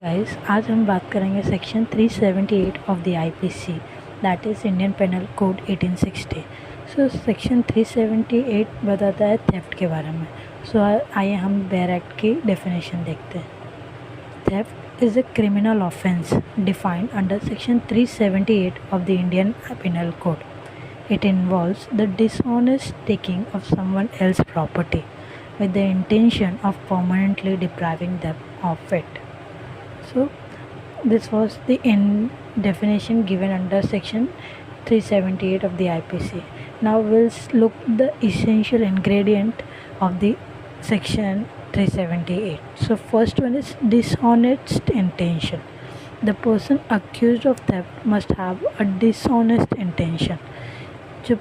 Guys आज हम बात करेंगे section 378 of the IPC that is Indian penal code 1860। So section 378 बताता है थेफ्ट के बारे में। सो आइए हम बेयर एक्ट की डेफिनेशन देखते हैं। Theft is a criminal offence defined under section 378 of the Indian penal code. It involves the dishonest taking of someone else's property with the intention of permanently depriving them of it. So this was the definition given under section 378 of the IPC. Now we'll look the essential ingredient of the section 378. So first one is dishonest intention. The person accused of theft must have a dishonest intention. जो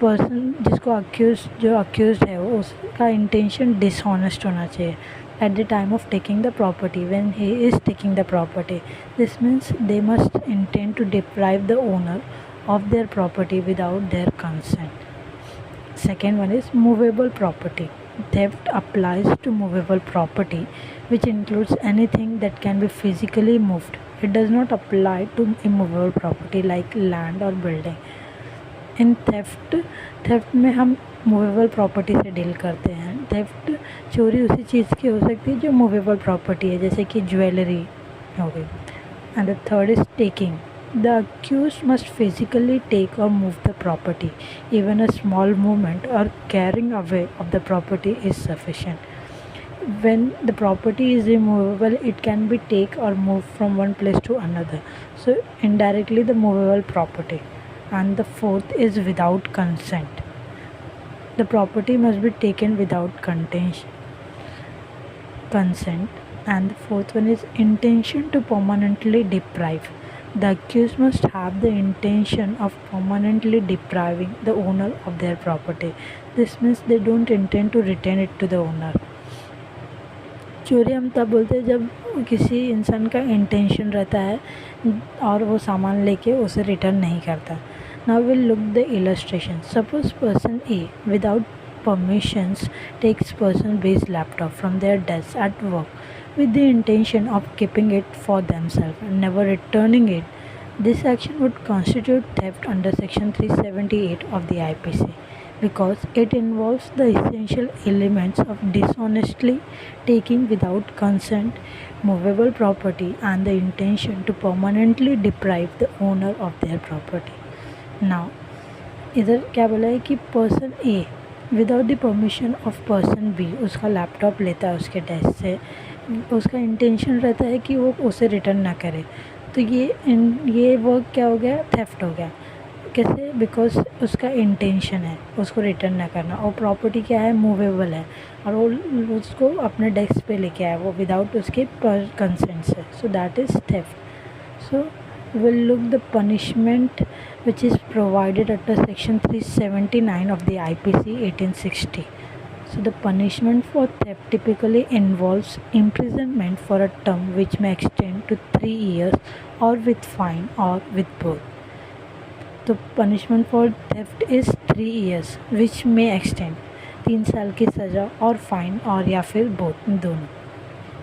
accused है वो उसका intention dishonest होना चाहिए at the time of taking the property. When he is taking the property, this means they must intend to deprive the owner of their property without their consent. Second one is movable property. Theft applies to movable property, which includes anything that can be physically moved. It does not apply to immovable property like land or building. In theft में हम movable property से deal करते हैं. Theft चोरी उसी चीज़ की हो सकती है जो मूवेबल प्रॉपर्टी है, जैसे कि ज्वेलरी हो गई. And the third is taking. The accused must physically take or move the property. Even a small movement or carrying away of the property is sufficient. When the property is immovable, it can be take or move from one place to another. So indirectly the movable property. And the fourth is without consent. The property must be taken without consent. And the fourth one is intention to permanently deprive. The accused must have the intention of permanently depriving the owner of their property. This means they don't intend to return it to the owner. चोरी हम तब बोलते हैं जब किसी इंसान का intention रहता है और वो सामान लेके उसे रिटर्न नहीं करता. Now we'll look the illustration. Suppose person A without permissions takes person B's laptop from their desk at work with the intention of keeping it for themselves and never returning it. This action would constitute theft under section 378 of the IPC because it involves the essential elements of dishonestly taking without consent movable property and the intention to permanently deprive the owner of their property. Now इधर क्या बोला है कि person A without the permission of person B उसका laptop लेता है उसके desk से. उसका इंटेंशन रहता है कि वो उसे रिटर्न ना करे. तो ये वर्क क्या हो गया, थेफ्ट हो गया. कैसे? बिकॉज उसका इंटेंशन है उसको रिटर्न ना करना और प्रॉपर्टी क्या है, मूवेबल है और वो उसको अपने डेस्क पे लेके आया वो विदाउट उसके कंसेंट से. So that is theft. So we'll look the punishment which is provided under section 379 of the IPC 1860. So the punishment for theft typically involves imprisonment for a term which may extend to 3 years or with fine or with both. The punishment for theft is 3 years which may extend 3 साल की सज़ा और fine और या फिर both दोनों.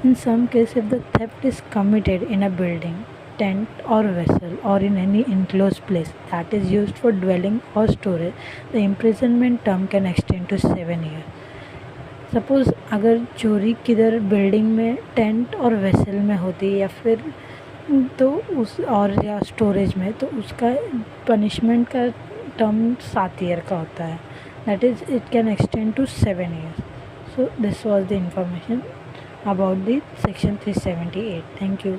In some case if the theft is committed in a building, tent or vessel or in any enclosed place that is used for dwelling or storage, the imprisonment term can extend to 7 years. Suppose अगर चोरी किधर building में tent और vessel में होती है या फिर तो उस और या स्टोरेज में, तो उसका पनिशमेंट का टर्म 7 ईयर का होता है. That is it can extend to 7 years. So this was the information about the section 378. Thank you.